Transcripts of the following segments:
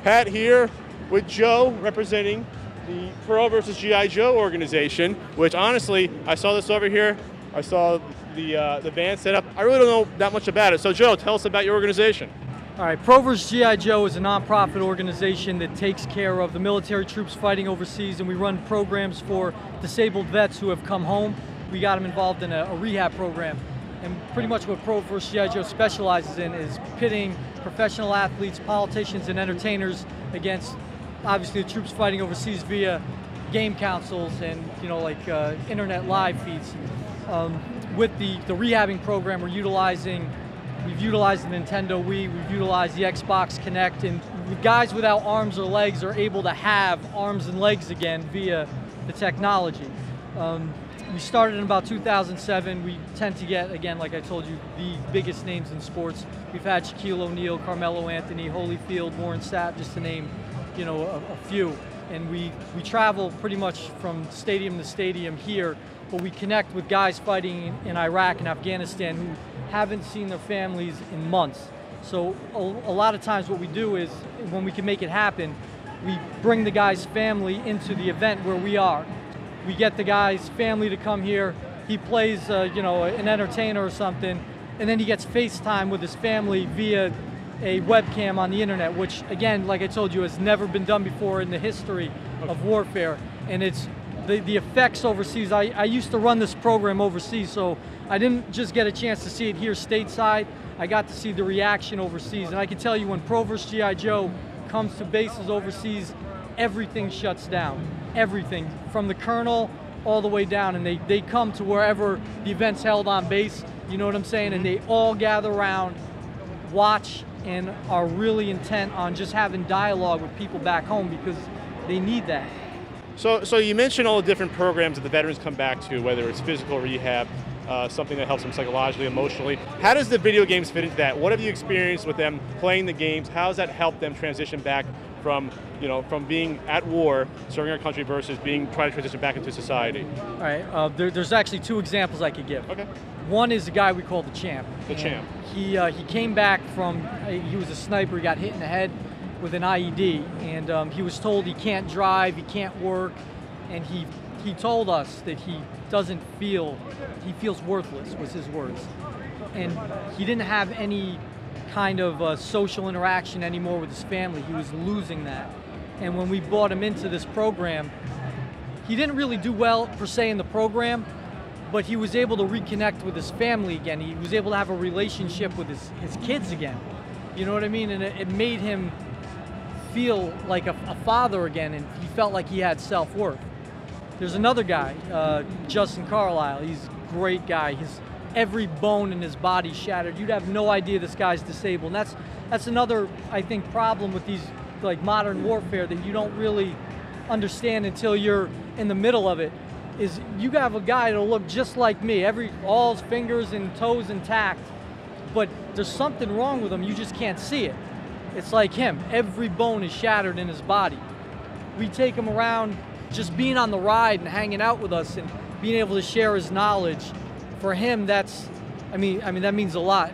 Pat here with Joe representing the Pro vs. G.I. Joe organization, which honestly, I saw this over here. I saw the van set up. I really don't know that much about it. So Joe, tell us about your organization. All right, Pro vs. G.I. Joe is a nonprofit organization that takes care of the military troops fighting overseas, and we run programs for disabled vets who have come home. We got them involved in a rehab program. And pretty much what Pro vs. G.I. Joe specializes in is pitting professional athletes, politicians, and entertainers against, obviously, the troops fighting overseas via game councils and, internet live feeds. With the rehabbing program, we've utilized the Nintendo Wii, we've utilized the Xbox Kinect, and guys without arms or legs are able to have arms and legs again via the technology. We started in about 2007. We tend to get, again, like I told you, the biggest names in sports. We've had Shaquille O'Neal, Carmelo Anthony, Holyfield, Warren Sapp, just to name, a few. And we travel pretty much from stadium to stadium here, but we connect with guys fighting in Iraq and Afghanistan who haven't seen their families in months. So a lot of times what we do is, when we can make it happen, we bring the guy's family into the event where we are. We get the guy's family to come here. He plays, an entertainer or something, and then he gets FaceTime with his family via a webcam on the internet, which, again, like I told you, has never been done before in the history of warfare. And it's the effects overseas. I used to run this program overseas, so I didn't just get a chance to see it here stateside. I got to see the reaction overseas, and I can tell you, when Pro vs. G.I. Joe comes to bases overseas, everything shuts down. Everything, from the colonel all the way down, and they come to wherever the event's held on base, you know what I'm saying, and they all gather around, watch, and are really intent on just having dialogue with people back home, because they need that. So you mentioned all the different programs that the veterans come back to, whether it's physical rehab, something that helps them psychologically, emotionally. How does the video games fit into that? What have you experienced with them playing the games? How has that helped them transition back from being at war, serving our country, versus trying to transition back into society? All right, there's actually two examples I could give. Okay. One is a guy we call the Champ. The Champ. He came back he was a sniper, he got hit in the head with an IED, and he was told he can't drive, he can't work, and he told us that he feels worthless, was his words. And he didn't have any kind of social interaction anymore with his family. He was losing that. And when we brought him into this program, he didn't really do well per se in the program, but he was able to reconnect with his family again. He was able to have a relationship with his kids again. You know what I mean? And it made him feel like a father again, and he felt like he had self-worth. There's another guy, Justin Carlisle. He's a great guy. Every bone in his body shattered. You'd have no idea this guy's disabled. And that's another, I think, problem with these modern warfare that you don't really understand until you're in the middle of it. Is you have a guy that'll look just like me, all his fingers and toes intact, but there's something wrong with him. You just can't see it. It's like him. Every bone is shattered in his body. We take him around, just being on the ride and hanging out with us and being able to share his knowledge. For him, that means a lot.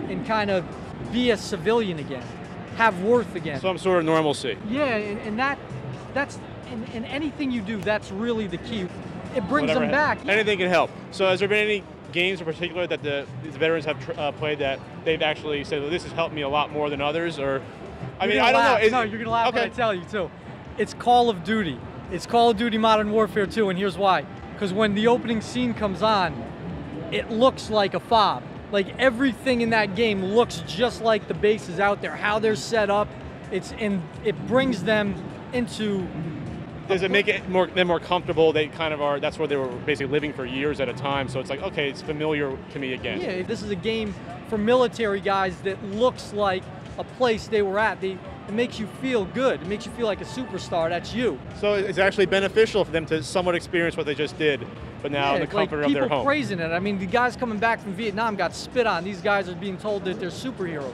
And kind of be a civilian again, have worth again. Some sort of normalcy. Yeah, and that's in anything you do, that's really the key. It brings them back. Anything can help. So has there been any games in particular that the veterans have played that they've actually said, well, this has helped me a lot more than others? Or, I don't know. No, you're going to laugh when I tell you, too. It's Call of Duty. It's Call of Duty Modern Warfare 2, and here's why. Because when the opening scene comes on, it looks like a fob. Like, everything in that game looks just like the bases out there, how they're set up. It brings them into... Does it make them more comfortable? They kind of are, that's where they were basically living for years at a time, so it's like, okay, it's familiar to me again. Yeah, this is a game for military guys that looks like a place they were at. It makes you feel good. It makes you feel like a superstar. That's you. So it's actually beneficial for them to somewhat experience what they just did, but now in the comfort of their home. People praising it. I mean, the guys coming back from Vietnam got spit on. These guys are being told that they're superheroes.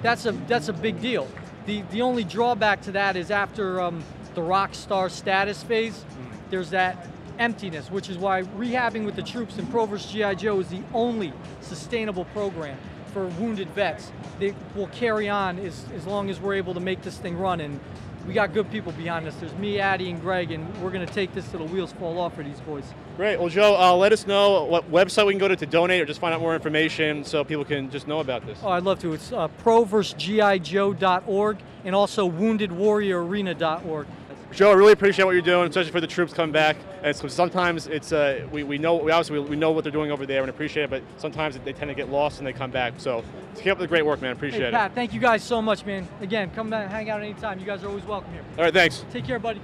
That's a big deal. The only drawback to that is after the rock star status phase, there's that emptiness, which is why rehabbing with the troops in Pro vs. G.I. Joe is the only sustainable program. for wounded vets. They will carry on as long as we're able to make this thing run. And we got good people behind us. There's me, Addy, and Greg, and we're going to take this till the wheels fall off for these boys. Great. Well, Joe, let us know what website we can go to donate or just find out more information so people can just know about this. Oh, I'd love to. It's pro-gijoe.org and also woundedwarriorarena.org. Joe, I really appreciate what you're doing, especially for the troops coming back. And so sometimes it's we know what they're doing over there and appreciate it, but sometimes they tend to get lost and they come back. So keep up the great work, man. Appreciate Hey, it. Pat, thank you guys so much, man. Again, come back, hang out anytime. You guys are always welcome here. All right, thanks. Take care, buddy.